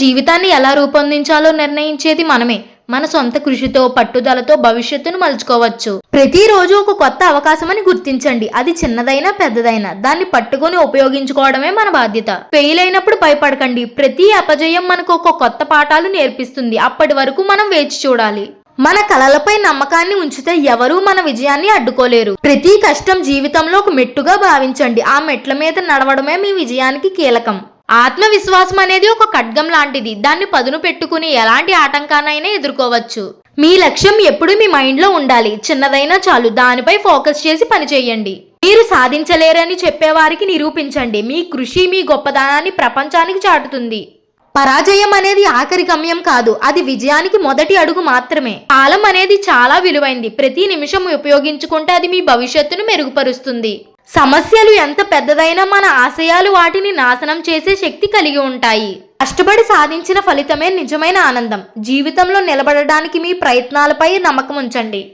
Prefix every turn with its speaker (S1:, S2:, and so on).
S1: జీవితాన్ని ఎలా రూపొందించాలో నిర్ణయించేది మనమే. మన సొంత కృషితో, పట్టుదలతో భవిష్యత్తును మలుచుకోవచ్చు. ప్రతిరోజు ఒక కొత్త అవకాశమని గుర్తించండి. అది చిన్నదైనా పెద్దదైనా దాన్ని పట్టుకొని ఉపయోగించుకోవడమే మన బాధ్యత. ఫెయిల్ అయినప్పుడు భయపడకండి. ప్రతి అపజయం మనకు ఒక కొత్త పాఠాలు నేర్పిస్తుంది. అప్పటి వరకు మనం వేచి చూడాలి. మన కలలపై నమ్మకాన్ని ఉంచితే ఎవరూ మన విజయాన్ని అడ్డుకోలేరు. ప్రతి కష్టం జీవితంలో ఒక మెట్టుగా భావించండి. ఆ మెట్ల మీద నడవడమే మీ విజయానికి కీలకం. ఆత్మవిశ్వాసం అనేది ఒక ఖడ్గం లాంటిది. దాన్ని పదును పెట్టుకుని ఎలాంటి ఆటంకానైనా ఎదుర్కోవచ్చు. మీ లక్ష్యం ఎప్పుడు మీ మైండ్లో ఉండాలి. చిన్నదైనా చాలు, దానిపై ఫోకస్ చేసి పనిచేయండి. మీరు సాధించలేరని చెప్పేవారికి నిరూపించండి. మీ కృషి మీ గొప్పదనాన్ని ప్రపంచానికి చాటుతుంది. పరాజయం అనేది ఆఖరి గమ్యం కాదు, అది విజయానికి మొదటి అడుగు మాత్రమే. కాలం అనేది చాలా విలువైంది. ప్రతి నిమిషం ఉపయోగించుకుంటే అది మీ భవిష్యత్తును మెరుగుపరుస్తుంది. సమస్యలు ఎంత పెద్దదైనా మన ఆశయాలు వాటిని నాశనం చేసే శక్తి కలిగి ఉంటాయి. కష్టపడి సాధించిన ఫలితమే నిజమైన ఆనందం. జీవితంలో నిలబడడానికి మీ ప్రయత్నాలపై నమ్మకం ఉంచండి.